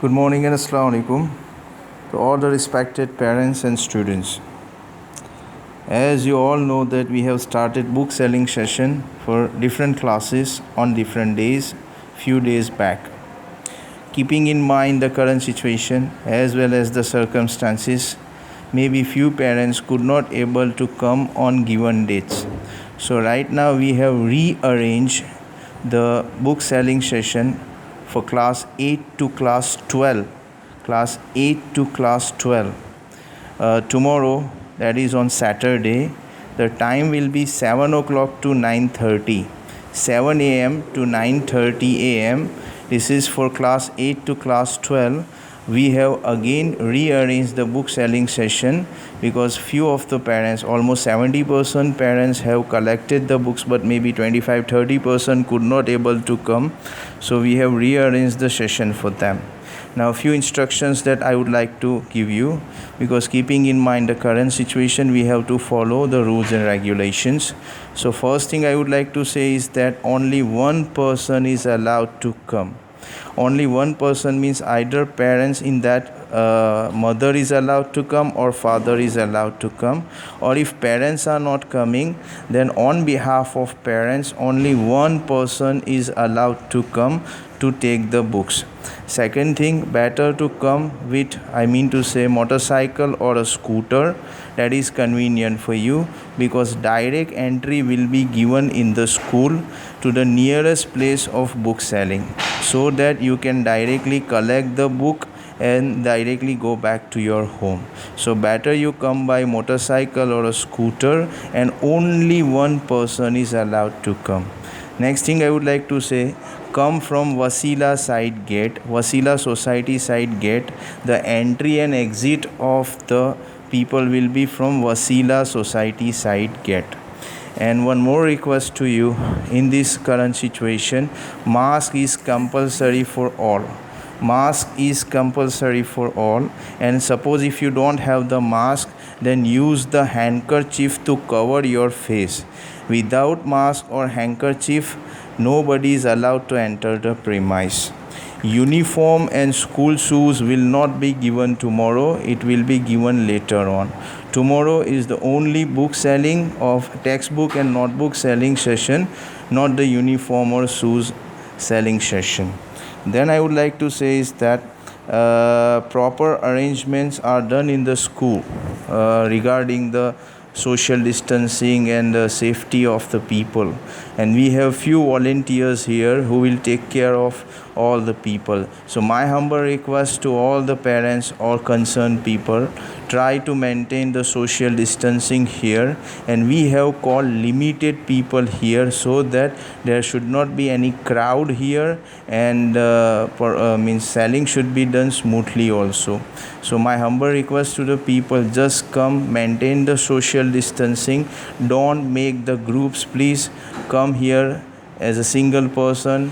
Good morning and Assalamu alaikum to all the respected parents and students. As you all know that we have started book selling session for different classes on different days few days back. Keeping in mind the current situation as well as the circumstances, maybe few parents could not able to come on given dates. So right now we have rearranged the book selling session for class 8 to class 12. Class 8 to class 12. Tomorrow, that is on Saturday, the time will be 7 o'clock to 9:30. 7 a.m. to 9:30 a.m. This is for class 8 to class 12. We have again rearranged the book selling session because few of the parents, almost 70% parents have collected the books, but maybe 25-30% could not able to come. So we have rearranged the session for them. Now, a few instructions that I would like to give you, because keeping in mind the current situation, we have to follow the rules and regulations. So first thing I would like to say is that only one person is allowed to come. Only one person means either parents in that mother is allowed to come or father is allowed to come, or if parents are not coming, then on behalf of parents only one person is allowed to come to take the books. Second thing, better to come with, I mean to say, motorcycle or a scooter that is convenient for you, because direct entry will be given in the school to the nearest place of book selling, so that you can directly collect the book and directly go back to your home. So better you come by motorcycle or a scooter, and only one person is allowed to come. Next thing I would like to say, come from Wasila side gate, Wasila Society side gate. The entry and exit of the people will be from Wasila Society side gate. And one more request to you, in this current situation, mask is compulsory for all. Mask is compulsory for all, and suppose if you don't have the mask, then use the handkerchief to cover your face. Without mask or handkerchief, nobody is allowed to enter the premise. Uniform and school shoes will not be given tomorrow, it will be given later on. Tomorrow is the only book selling of textbook and notebook selling session, not the uniform or shoes selling session. Then I would like to say is that proper arrangements are done in the school regarding the social distancing and the safety of the people, and we have few volunteers here who will take care of all the people. So my humble request to all the parents or concerned people, try to maintain the social distancing here, and we have called limited people here so that there should not be any crowd here, and means selling should be done smoothly also. So my humble request to the people, just come, maintain the social distancing, don't make the groups, please come here as a single person,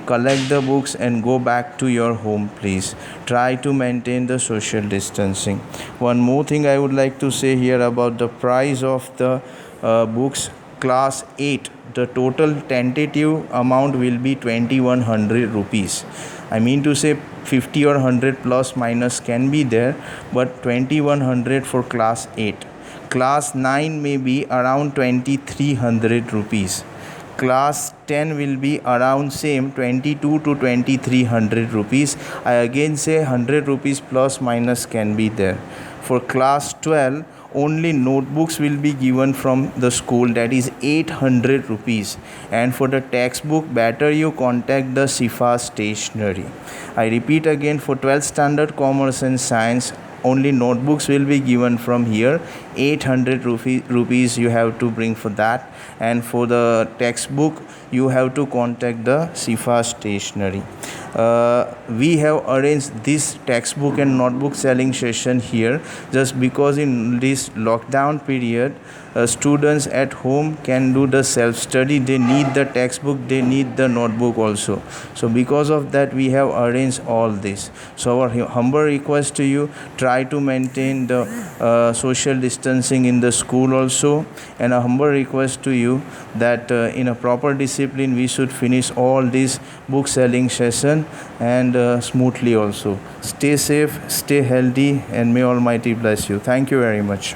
collect the books and go back to your home. Please try to maintain the social distancing. One more thing I would like to say here about the price of the books. Class 8, the total tentative amount will be 2100 rupees. I mean to say 50 or 100 plus minus can be there, but 2100 for class 8. Class 9 may be around 2300 rupees. Class 10 will be around same 22 to 2300 rupees. I again say 100 rupees plus minus can be there. For class 12, only notebooks will be given from the school, that is 800 rupees, and for the textbook, better you contact the Shifa stationery. I repeat again, for 12th standard commerce and science, only notebooks will be given from here, 800 rupees you have to bring for that, and for the textbook you have to contact the Shifa stationery. We have arranged this textbook and notebook selling session here just because in this lockdown period, students at home can do the self-study. They need the textbook, they need the notebook also. So because of that, we have arranged all this. So our humble request to you, try to maintain the social distancing in the school also, and a humble request to you that in a proper discipline we should finish all these book selling session well and smoothly also. Stay safe, stay healthy, and may Almighty bless you. Thank you very much.